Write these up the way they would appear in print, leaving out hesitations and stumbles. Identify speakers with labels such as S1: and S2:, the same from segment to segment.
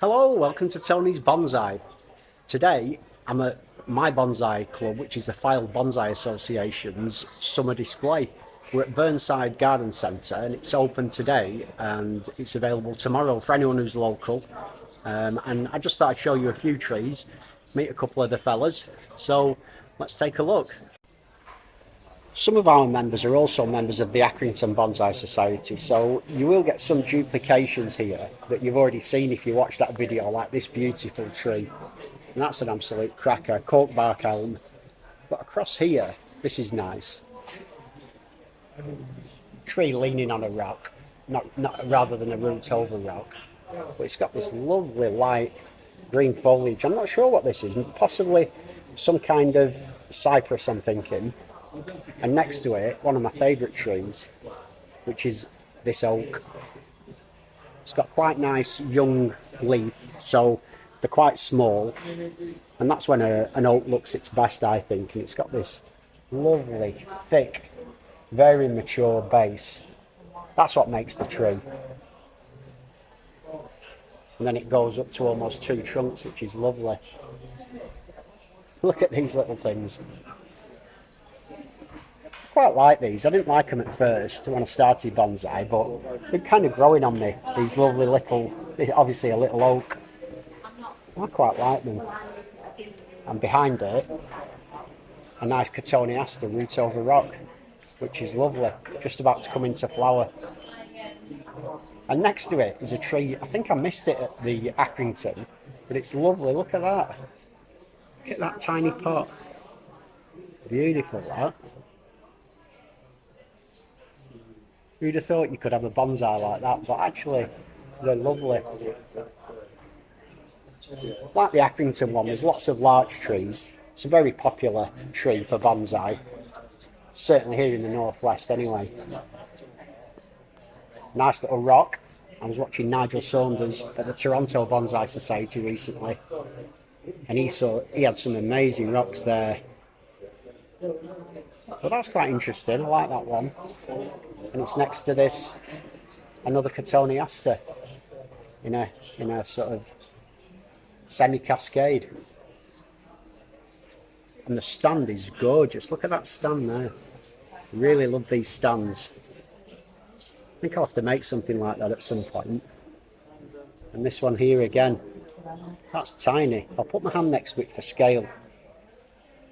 S1: Hello, welcome to Tony's Bonsai. Today I'm at my bonsai club, which is the Fylde Bonsai Association's summer display. We're at Burnside Garden Centre and it's open today and it's available tomorrow for anyone who's local. And I just thought I'd show you a few trees, meet a couple of the fellas. So let's take a look. Some of our members are also members of the Accrington Bonsai Society, so you will get some duplications here that you've already seen if you watch that video, like this beautiful tree. And that's an absolute cracker, cork bark elm. But across here, this is nice. Tree leaning on a rock, not rather than a root over rock. But it's got this lovely light green foliage. I'm not sure what this is, possibly some kind of cypress, I'm thinking. And next to it, one of my favourite trees, which is this oak. It's got quite nice young leaf, so they're quite small, and that's when an oak looks its best, I think. And it's got this lovely, thick, very mature base. That's what makes the tree. And then it goes up to almost 2 trunks, which is lovely. Look at these little things. Quite like these. I didn't like them at first when I started bonsai, but they're kind of growing on me. These lovely little, obviously a little oak. I quite like them. And behind it, a nice cotoneaster root over rock, which is lovely, just about to come into flower. And next to it is a tree. I think I missed it at the Accrington, but it's lovely. Look at that. Look at that tiny pot. Beautiful, that. Who'd have thought you could have a bonsai like that, but actually they're lovely. Like the Accrington one, there's lots of larch trees. It's a very popular tree for bonsai, certainly here in the northwest anyway. Nice little rock. I was watching Nigel Saunders at the Toronto Bonsai Society recently, and he had some amazing rocks there. But that's quite interesting. I like that one. And it's next to this, another cotoneaster in a sort of semi-cascade. And the stand is gorgeous. Look at that stand there. Really love these stands. I think I'll have to make something like that at some point. And this one here again, that's tiny. I'll put my hand next to it for scale.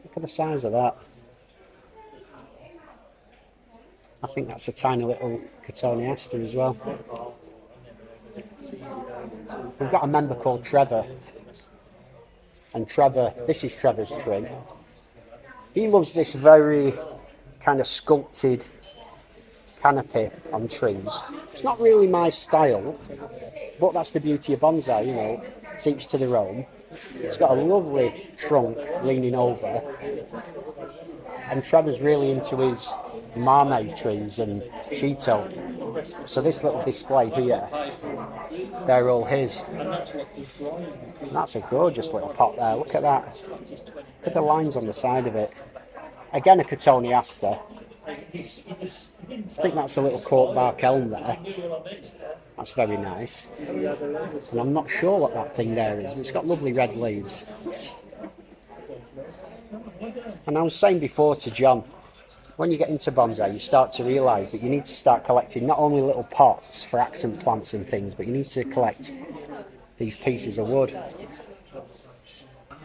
S1: Look at the size of that. I think that's a tiny little cotoneaster as well. We've got a member called Trevor. And Trevor, this is Trevor's tree. He loves this very kind of sculpted canopy on trees. It's not really my style, but that's the beauty of bonsai, you know. It's each to their own. It's got a lovely trunk leaning over. And Trevor's really into his marmay trees and sheet oak. So this little display here, they're all his. And that's a gorgeous little pot there. Look at that. Look at the lines on the side of it. Again, a cotoneaster. I think that's a little cork bark elm there. That's very nice. And I'm not sure what that thing there is, but it's got lovely red leaves. And I was saying before to John, when you get into bonsai, you start to realise that you need to start collecting not only little pots for accent plants and things, but you need to collect these pieces of wood.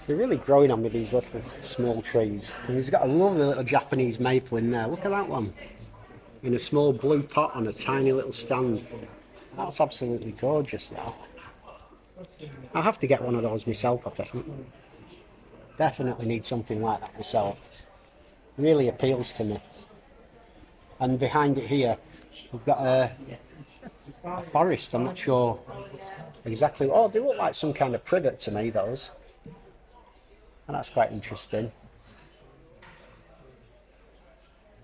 S1: They're really growing on me, these little small trees. And he's got a lovely little Japanese maple in there. Look at that one. In a small blue pot on a tiny little stand. That's absolutely gorgeous, that. I'll have to get one of those myself, I think. Definitely need something like that myself. Really appeals to me. And behind it here, we've got a forest. I'm not sure exactly. Oh, they look like some kind of privet to me, those. And that's quite interesting.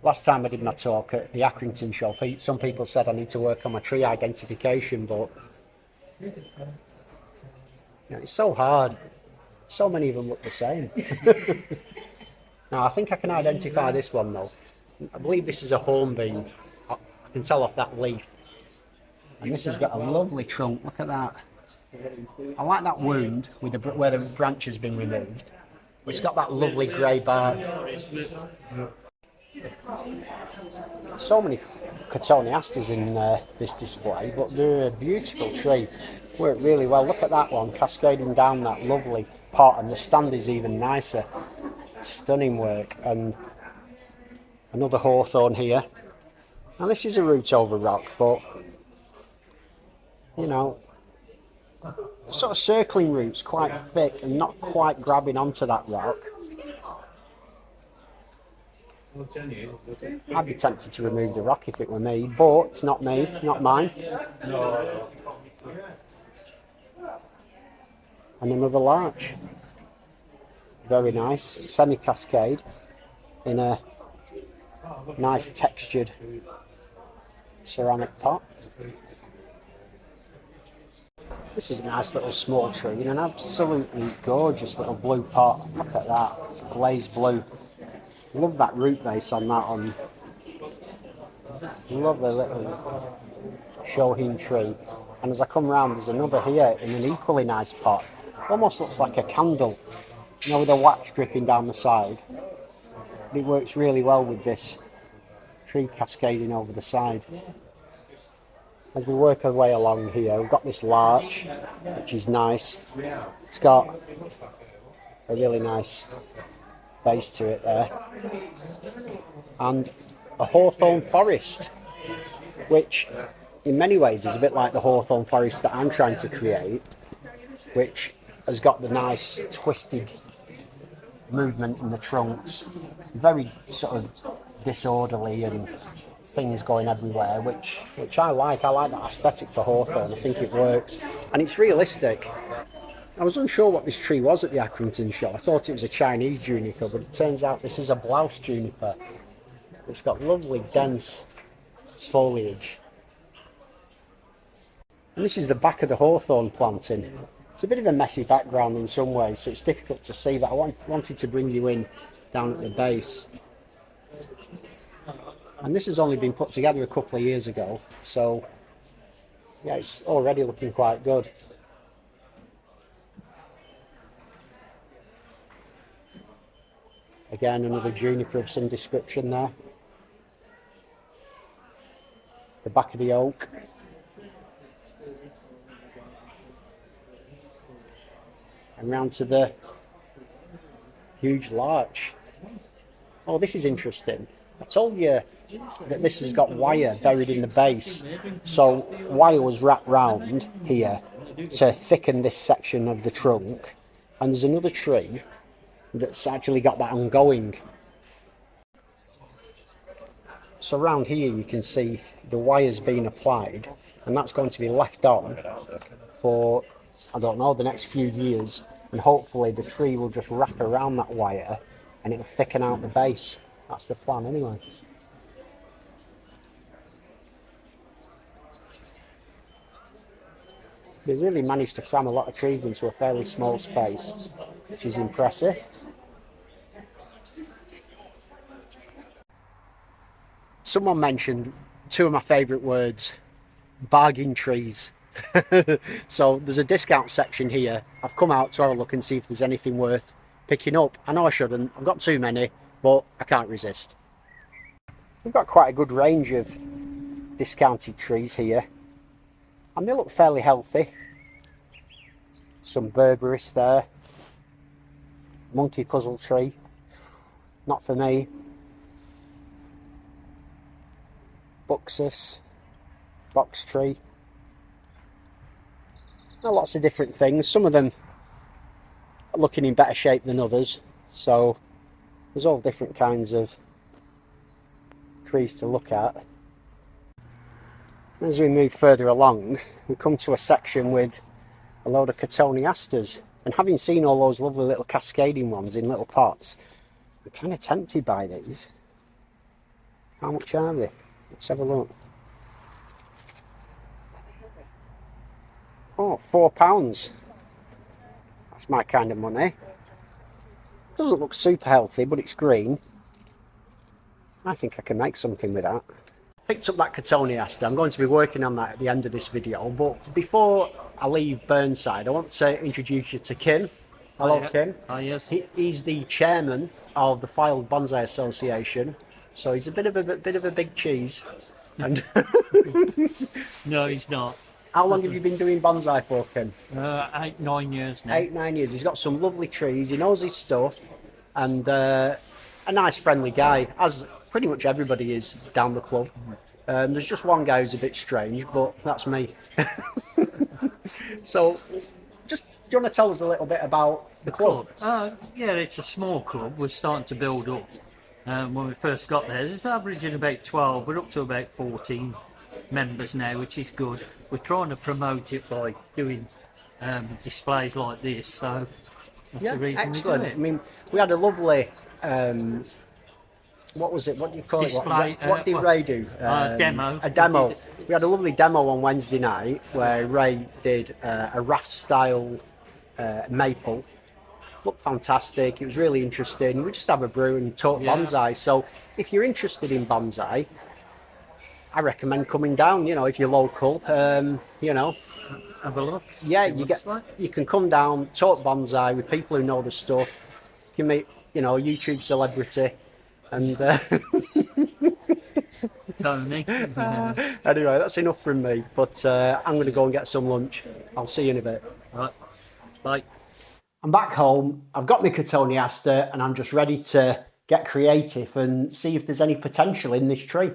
S1: Last time I did my talk at the Accrington show, some people said I need to work on my tree identification, but you know, it's so hard. So many of them look the same. Now, I think I can identify this one though. I believe this is a hornbeam. I can tell off that leaf. And this has got a lovely trunk, look at that. I like that wound with where the branch has been removed. It's got that lovely grey bark. So many cotoneasters in this display, but they're a beautiful tree. Work really well. Look at that one cascading down that lovely pot, and the stand is even nicer. Stunning work. And another hawthorn here. Now this is a root over rock, but you know, sort of circling roots, quite thick and not quite grabbing onto that rock. I'd be tempted to remove the rock if it were me, but it's not me, not mine. And another larch. Very nice, semi-cascade in a nice textured ceramic pot. This is a nice little small tree in an absolutely gorgeous little blue pot. Look at that, glazed blue. Love that root base on that one. Lovely little shohin tree. And as I come round, there's another here in an equally nice pot. Almost looks like a candle, you know, with the wax dripping down the side. It works really well with this tree cascading over the side. As we work our way along here, we've got this larch, which is nice. It's got a really nice base to it there. And a hawthorn forest, which in many ways is a bit like the hawthorn forest that I'm trying to create, which has got the nice twisted movement in the trunks, very sort of disorderly and things going everywhere, which I like. I like that aesthetic for hawthorn. I think it works and it's realistic. I was unsure what this tree was at the Accrington show. I thought it was a Chinese juniper, but it turns out this is a blouse juniper. It's got lovely dense foliage. And this is the back of the hawthorn planting. It's a bit of a messy background in some ways, so it's difficult to see, but I wanted to bring you in down at the base. And this has only been put together a couple of years ago, so yeah, it's already looking quite good. Again, another juniper of some description there. The back of the oak. And round to the huge larch. Oh, this is interesting. I told you that this has got wire buried in the base. So wire was wrapped round here to thicken this section of the trunk. And there's another tree that's actually got that ongoing. So around here you can see the wire's been applied, and that's going to be left on for, I don't know, the next few years, and hopefully the tree will just wrap around that wire and it'll thicken out the base. That's the plan anyway. They really managed to cram a lot of trees into a fairly small space, which is impressive. Someone mentioned two of my favourite words, bargain trees. So there's a discount section here. I've come out to have a look and see if there's anything worth picking up. I know I shouldn't, I've got too many, but I can't resist. We've got quite a good range of discounted trees here, and they look fairly healthy. Some berberis there, monkey puzzle tree, not for me. Buxus, box tree. Now, lots of different things. Some of them are looking in better shape than others, so there's all different kinds of trees to look at. As we move further along, we come to a section with a load of cotoneasters, and having seen all those lovely little cascading ones in little pots, I'm kind of tempted by these. How much are they? Let's have a look. Oh, £4. That's my kind of money. Doesn't look super healthy, but it's green. I think I can make something with that. Picked up that cotoneaster. I'm going to be working on that at the end of this video, but before I leave Burnside, I want to introduce you to Kim. Hello,
S2: yeah.
S1: Kim.
S2: Yes.
S1: He's the chairman of the Fylde Bonsai Association, so he's a bit of a big cheese. And
S2: No, he's not.
S1: how long have you been doing bonsai for, Kim?
S2: 8, 9 years now.
S1: 8, 9 years. He's got some lovely trees. He knows his stuff, and a nice, friendly guy, as pretty much everybody is down the club. There's just one guy who's a bit strange, but that's me. So, just do you want to tell us a little bit about the club?
S2: Yeah, it's a small club. We're starting to build up. When we first got there, it's averaging about 12. We're up to about 14 members now, which is good. We're trying to promote it by doing displays like this. So that's
S1: Yeah,
S2: the reason
S1: excellent.
S2: we do it.
S1: I mean, we had a lovely. What was it? What do you call
S2: Display,
S1: it? What did Ray do?
S2: Demo.
S1: A demo. We had a lovely demo on Wednesday night where Ray did a raft style maple. Looked fantastic. It was really interesting. We just have a brew and talk bonsai. So if you're interested in bonsai, I recommend coming down. You know, if you're local, you know,
S2: Have a look.
S1: yeah,
S2: See what it's like.
S1: you can come down, talk bonsai with people who know the stuff. You can meet, you know, a YouTube celebrity, and
S2: Tony.
S1: anyway, that's enough from me. But I'm going to go and get some lunch. I'll see you in a bit.
S2: Right. Bye.
S1: I'm back home. I've got my cotoneaster, and I'm just ready to get creative and see if there's any potential in this tree.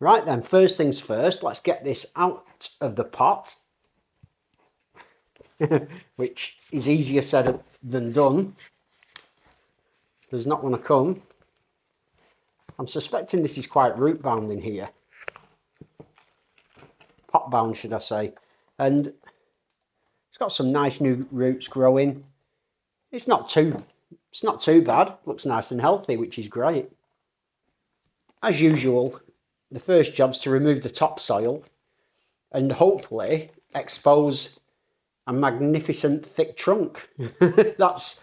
S1: Right then, first things first, let's get this out of the pot, which is easier said than done. Does not want to come. I'm suspecting this is quite root bound in here. Pot bound, should I say. And it's got some nice new roots growing. It's not too bad. Looks nice and healthy, which is great. As usual, the first job's to remove the topsoil and hopefully expose a magnificent thick trunk. That's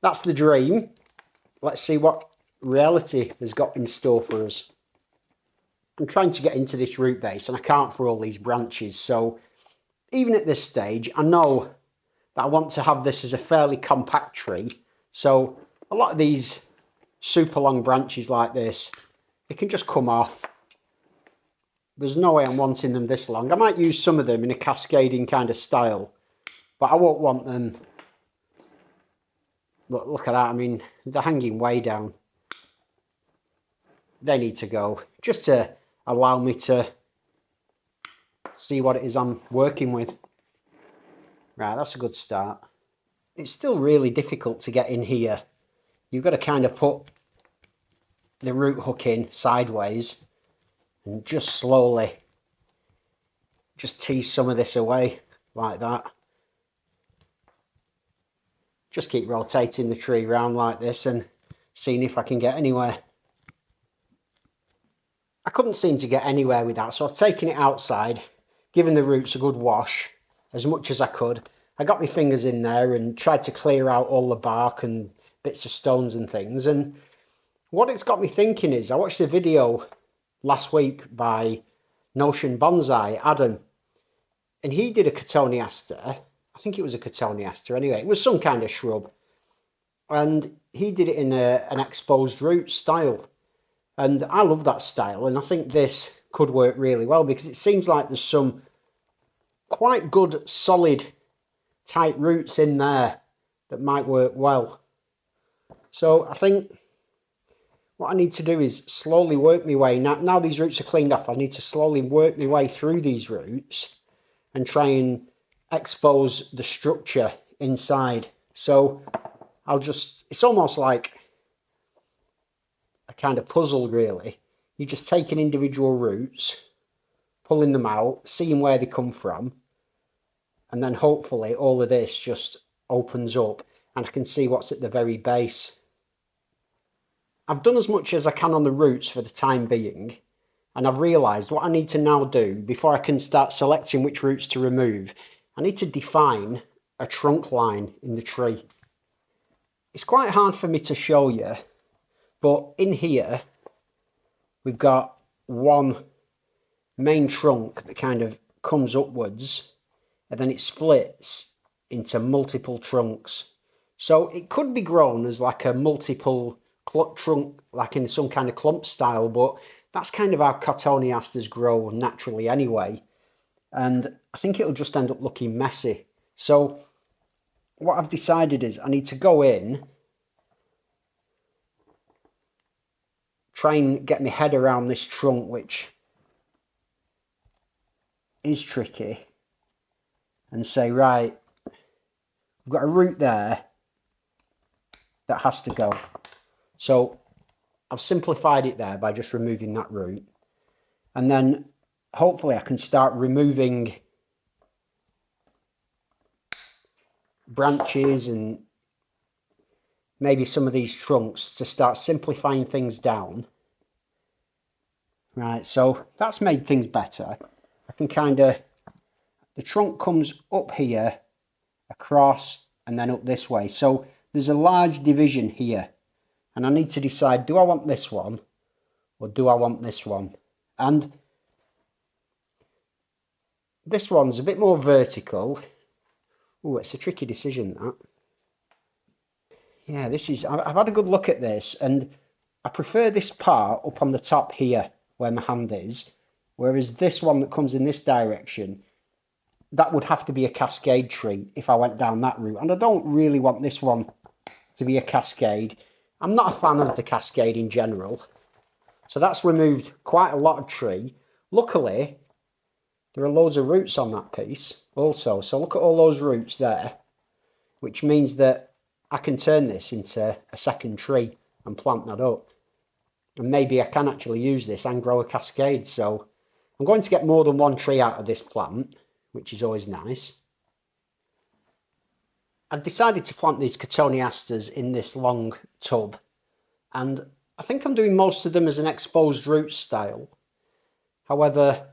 S1: the dream. Let's see what reality has got in store for us. I'm trying to get into this root base and I can't for all these branches. So even at this stage, I know that I want to have this as a fairly compact tree. So a lot of these super long branches like this, they can just come off. There's no way I'm wanting them this long. I might use some of them in a cascading kind of style, but I won't want them. Look at that. I mean, they're hanging way down. They need to go just to allow me to see what it is I'm working with. Right, that's a good start. It's still really difficult to get in here. You've got to kind of put the root hook in sideways and just slowly just tease some of this away like that. Just keep rotating the tree round like this and seeing if I can get anywhere. I couldn't seem to get anywhere with that, so I've taken it outside, given the roots a good wash as much as I could. I got my fingers in there and tried to clear out all the bark and bits of stones and things. And what it's got me thinking is, I watched a video last week by Notion Bonsai, Adam, and he did a cotoneaster. I think it was a cotoneaster anyway. It was some kind of shrub. And he did it in an exposed root style. And I love that style, and I think this could work really well because it seems like there's some quite good, solid, tight roots in there that might work well. So I think what I need to do is slowly work my way. Now these roots are cleaned off, I need to slowly work my way through these roots and try and expose the structure inside. So it's almost like a kind of puzzle really. You're just taking individual roots, pulling them out, seeing where they come from, and then hopefully all of this just opens up and I can see what's at the very base. I've done as much as I can on the roots for the time being, and I've realised what I need to now do before I can start selecting which roots to remove. I need to define a trunk line in the tree. It's quite hard for me to show you, but in here we've got one main trunk that kind of comes upwards, and then it splits into multiple trunks. So it could be grown as like a multiple trunk, like in some kind of clump style, but that's kind of how cotoneasters grow naturally anyway. And I think it'll just end up looking messy. So what I've decided is I need to go in, try and get my head around this trunk, which is tricky, and say, right, I've got a root there that has to go. So I've simplified it there by just removing that root. And then hopefully I can start removing branches and maybe some of these trunks to start simplifying things down. Right, so that's made things better. I can kind of, the trunk comes up here, across, and then up this way. So there's a large division here. And I need to decide, do I want this one or do I want this one? And this one's a bit more vertical. Oh, it's a tricky decision, that. Yeah, this is, I've had a good look at this, and I prefer this part up on the top here where my hand is, whereas this one that comes in this direction, that would have to be a cascade tree if I went down that route. And I don't really want this one to be a cascade. I'm not a fan of the cascade in general. So that's removed quite a lot of tree. Luckily, there are loads of roots on that piece also. So look at all those roots there, which means that I can turn this into a second tree and plant that up. And maybe I can actually use this and grow a cascade. So I'm going to get more than one tree out of this plant, which is always nice. I've decided to plant these cotoneasters in this long tub, and I think I'm doing most of them as an exposed root style. However,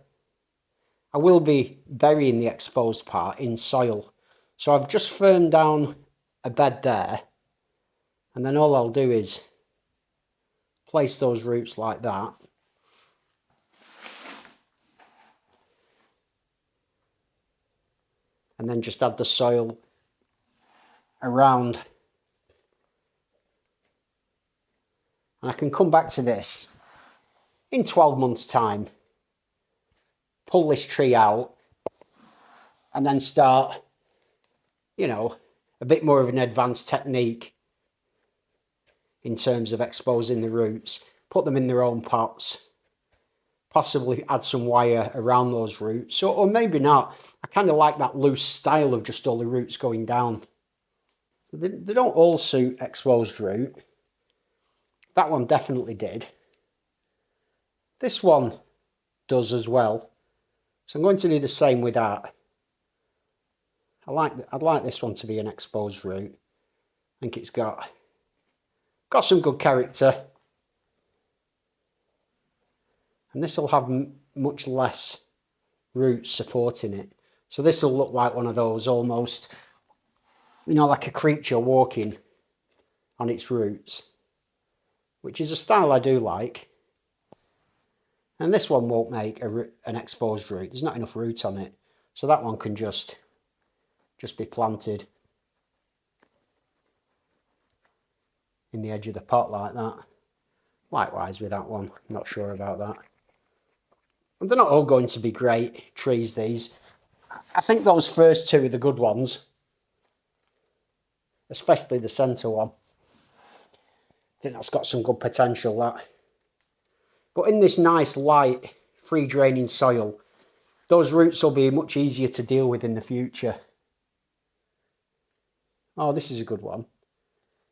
S1: I will be burying the exposed part in soil. So I've just firmed down a bed there, and then all I'll do is place those roots like that. And then just add the soil around. And I can come back to this in 12 months' time, pull this tree out, and then start, you know, a bit more of an advanced technique in terms of exposing the roots, put them in their own pots, possibly add some wire around those roots, or maybe not. I kind of like that loose style of just all the roots going down. They don't all suit exposed root. That one definitely did. This one does as well. So I'm going to do the same with that. I'd like this one to be an exposed root. I think it's got some good character. And this will have much less roots supporting it. So this will look like one of those almost, you know, like a creature walking on its roots, which is a style I do like. And this one won't make an exposed root. There's not enough root on it. So that one can just be planted in the edge of the pot like that. Likewise with that one, I'm not sure about that. And they're not all going to be great trees, these. I think those first two are the good ones, especially the centre one. I think that's got some good potential, that. But in this nice, light, free-draining soil, those roots will be much easier to deal with in the future. Oh, this is a good one.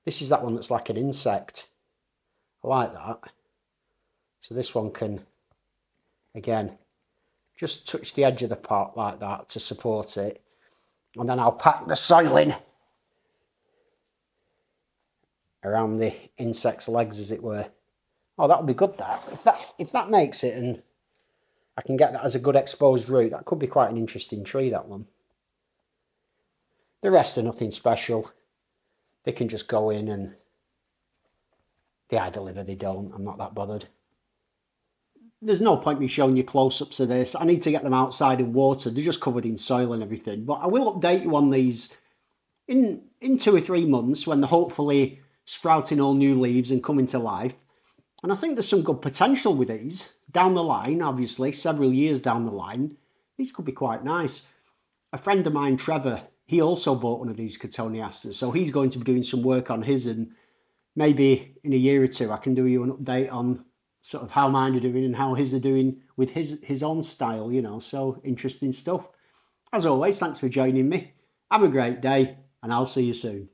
S1: This is that one that's like an insect. I like that. So this one can, again, just touch the edge of the pot like that to support it. And then I'll pack the soil in around the insect's legs, as it were. Oh, that'll be good, that. If that makes it and I can get that as a good exposed root, that could be quite an interesting tree, that one. The rest are nothing special. They can just go in and they either live or they don't. I'm not that bothered. there's no point me showing you close-ups of this. I need to get them outside in water. They're just covered in soil and everything. But I will update you on these in 2 or 3 months when they're hopefully sprouting all new leaves and coming to life. And I think there's some good potential with these down the line, obviously, several years down the line. These could be quite nice. A friend of mine, Trevor, he also bought one of these cotoneasters, so he's going to be doing some work on his, and maybe in a year or two I can do you an update on sort of how mine are doing and how his are doing with his own style, you know, so interesting stuff. As always, thanks for joining me. Have a great day, and I'll see you soon.